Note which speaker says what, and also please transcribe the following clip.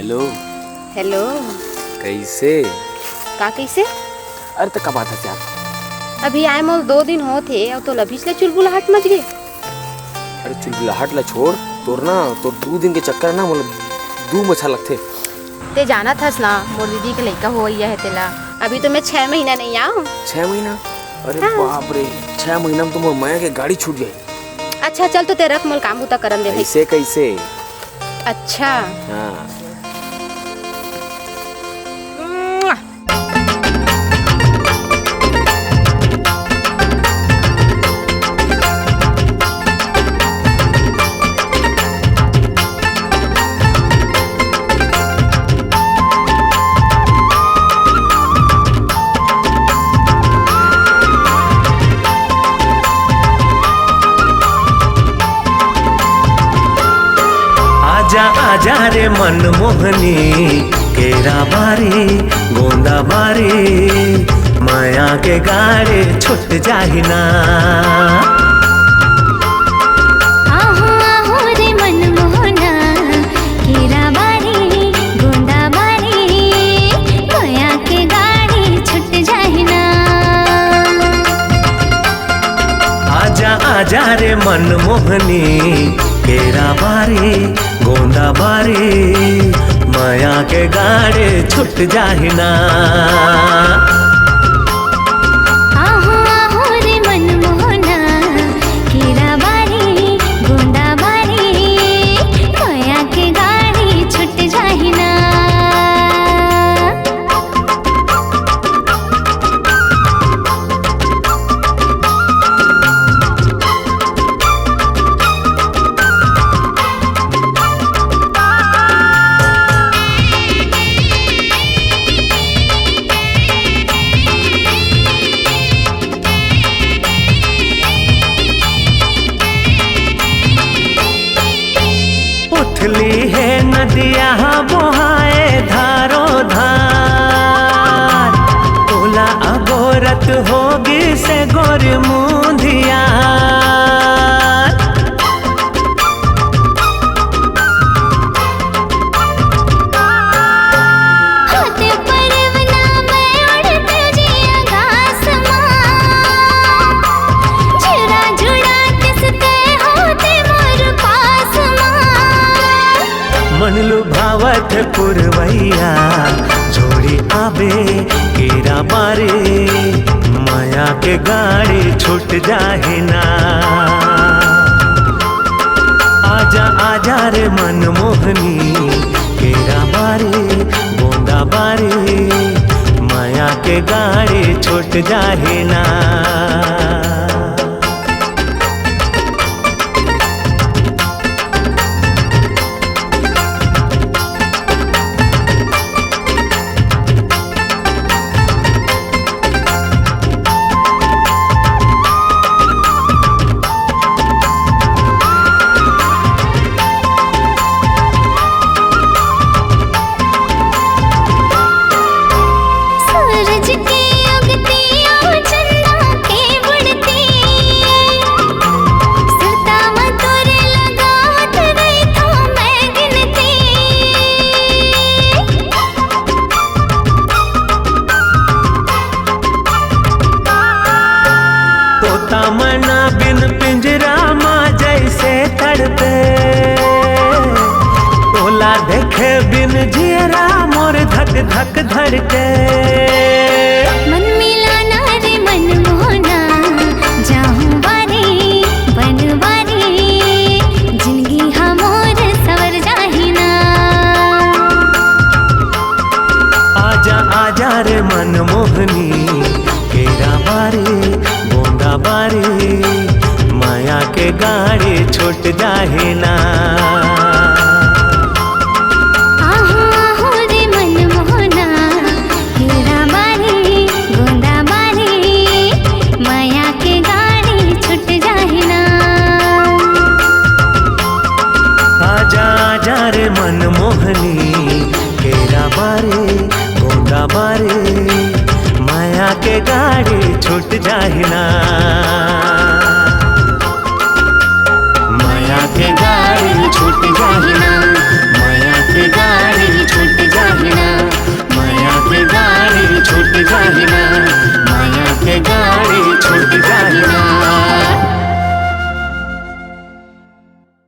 Speaker 1: Hello.
Speaker 2: Hello.
Speaker 1: कैसे?
Speaker 2: का कैसे?
Speaker 1: अरे तो कब आता यार?
Speaker 2: अभी आए मोल 2 दिन होते और तो लभीस ले चुलबुलाहट मच गए।
Speaker 1: अरे चुलबुलाहट ला छोड़, तोर 2 दिन के चक्कर ना मतलब 2 मच्छा लगते।
Speaker 2: ते जाना थस ना मोर दीदी के लड़का हो है तेला। अभी तो मैं 6 महीना नहीं आऊँ।
Speaker 1: 6 महीना? अरे
Speaker 2: हाँ।
Speaker 1: बाप रे, 6 महीना में तो मोर माया के गाड़ी छूट जाए।
Speaker 2: अच्छा चल तो तेरा मोल काम बुता करन दे भाई।
Speaker 1: कैसे कैसे?
Speaker 2: अच्छा
Speaker 1: हाँ।
Speaker 3: आजा आजा रे मनमोहनी, केरा बारी गोंदा बारी, माया के गाड़े छुट जाही ना।
Speaker 4: आहो आहो रे मनमोहना, केरा बारी गोंदा बारी, माया के गाड़ी छुट जाही ना।
Speaker 3: आजा आजा रे मनमोहनी, केरा बारी गोंदा बारी, माया के गाड़े छुट जाही ना।
Speaker 4: आहो आहो रे मनमोहना, केरा बारी गोंदा बारी, माया के गाड़ी छुट जाही ना।
Speaker 3: उठली है नदिया बोहाए धारो धार, तोला अगोरत होगी से गोर मुंधिया।
Speaker 4: होते परवना में उड़ते जिया घास माँ, झुरा झुरा किसते होते मोर पास माँ।
Speaker 3: मन लुभावत पुरवैया, जोड़ी आबे केरा बारे, माया के गाड़ी छूट जाहे ना। आजा आजा रे मनमोहनी, केरा बारे गोंदा बारे, माया के गाड़ी छूट जाहे ना।
Speaker 4: सूरज की उगती और चंदा के बुड़ती, सुरता में तोरे लगावत रही तो मैं गिनती।
Speaker 3: तोता मना बिन पिंजरा माँ जैसे तड़पे, तोला देखे बिन जियरा मोर धक धक धड़के।
Speaker 4: मन मिलाना रे मनमोहना, जाहूँ बारी बन बारी, जिंदगी हमोर सवर जाही ना।
Speaker 3: आजा आजा रे मनमोहनी, केरा बारे गोंदा बारे, माया के गाड़ी छूट जाहे ना।
Speaker 4: आहो आहो रे मनमोहना, केरा बारी गोंदा बारी, माया के गाड़ी छुट जाही ना।
Speaker 3: आजा आजा रे मनमोहनी, केरा बारे गोंदा बारे, माया के गाड़ी छूट जाही ना।